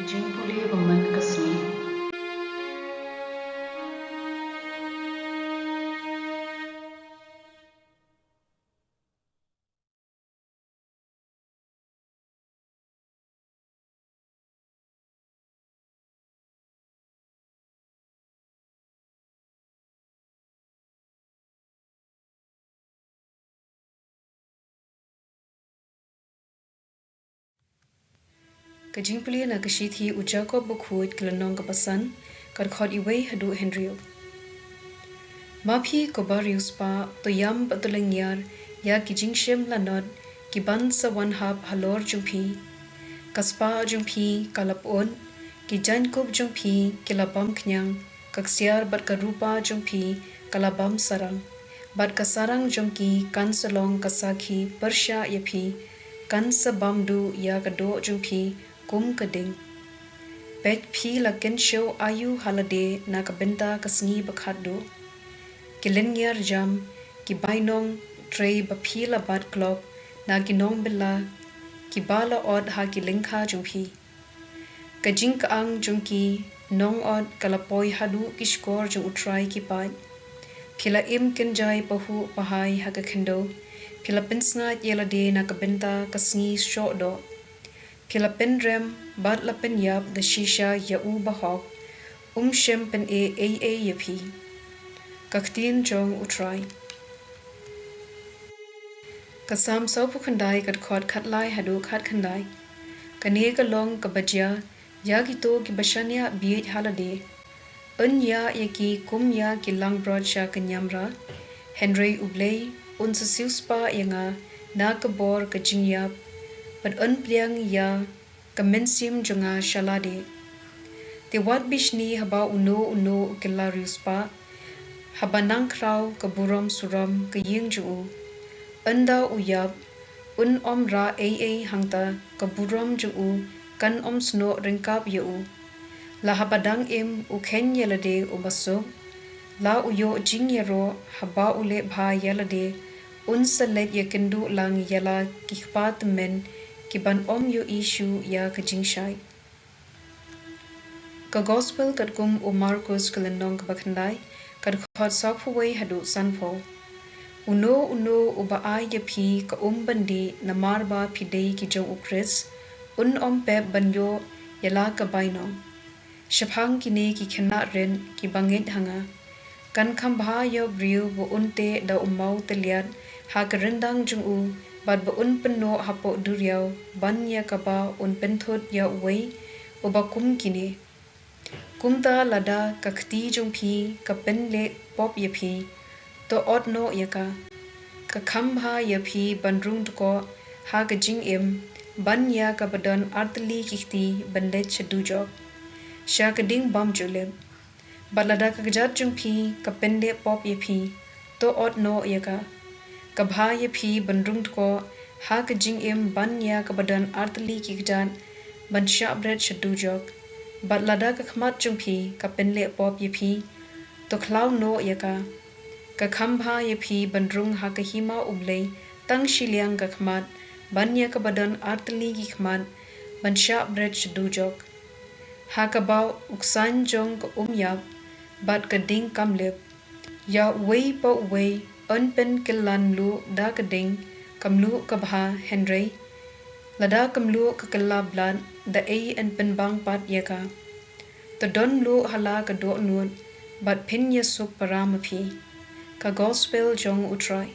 jingpule woman kasmi Ka jingpule na ka shithi ujako bukhuit klanong ka pasan kar khod iway hadu Henryo. Maphi ko barius pa to yam patulangyar ya ki jingshem lanod ki ban sa wanhap halor jungphi kaspa jungphi kalapon ki jankub jungphi kilabam knyang kaksiar bat ka rupa jungphi kalabam sarang bat ka sarang jungki kan salong kasakhi persya yaphi kan sa bamdu ya kado jungphi kum kading pet phi la ken show ayu halade na kabenta kasngi bakhado kilengyar jam ki bainong tray ba phi la bat clock na ginong bella ki bala od ha ki lingkha jungphi kajing kaang jungki nong od kalapoy hadu ki skor jung utrai ki pat phila im kenjai pahu pahai ha ka khendo phila pinsngat yelade na kabenta kasngi sho do phila penrem bat la pen yap the shisha ya u bahok shem pen a yapi ktien jong utrai kasam sau pu khandai kat khot khatlai hadu khat khandai kane ka long ka bajya ya ki to ki bashania bi halade ya yaki kum ya ki lang broad sha kanyamra Henry Blei sa siuspa yanga na ka bor ka jingyap but pliang ya ka mensim jonga shalade te wat bishni haba uno kelarius pa haba nang kraw ka buram suram ka ying ju anda uyab ra a hangta ka buram ju kan sno ringkap yu la habadang im khen yelade baso la uyo jingyero haba ule bha yelade salet yakendu lang yala kikpat men kiban yu issue ya ka jingshai ka gospel kat kum Marcos kalandong ka bakhandai kat khot sakhuway hadu sanpho uno uba ay yapi ka bandi na marba pidei ki jong ukris pep banyo yala ka bainong shaphang kine ki khena ren ki bangit hanga kan khambha yo briu bo unte da umau teliat ha ka rendang jung bat bo penno hapo duriao ban ya ka ba penthot ya wei uba kum kine kumta lada ka khti jung phi ka penle pop yapi to odno yaka ka khambha yapi bandrung ko ha ka jing ban ya ka badan artli kikti bande chadu job sha ka ding bam juleb balada ka jat jung phi ka pende pop yapi to odno yaka ka bha yapi bandrung ko ha ka jing ban ya ka badan artli kikjan ban sha bred chadu job balada ka khmat jung phi ka penle pop yapi to khlaw no yaka ka khambha yapi bandrung ha ka hima ublei tang shiliang ka khmat banya ka badan artli ki khmat ban sha bred chadu jok ha ka baw uksan jong ka yap bat ka ding kamlep ya wei pa wei pen kilan lu da ka ding kamlu ka bha Henry lada kamlu ka kala blan da pen bang pat yaka to don lu hala ka do nun bat pin yasuk paramapi ka gospel jong utrai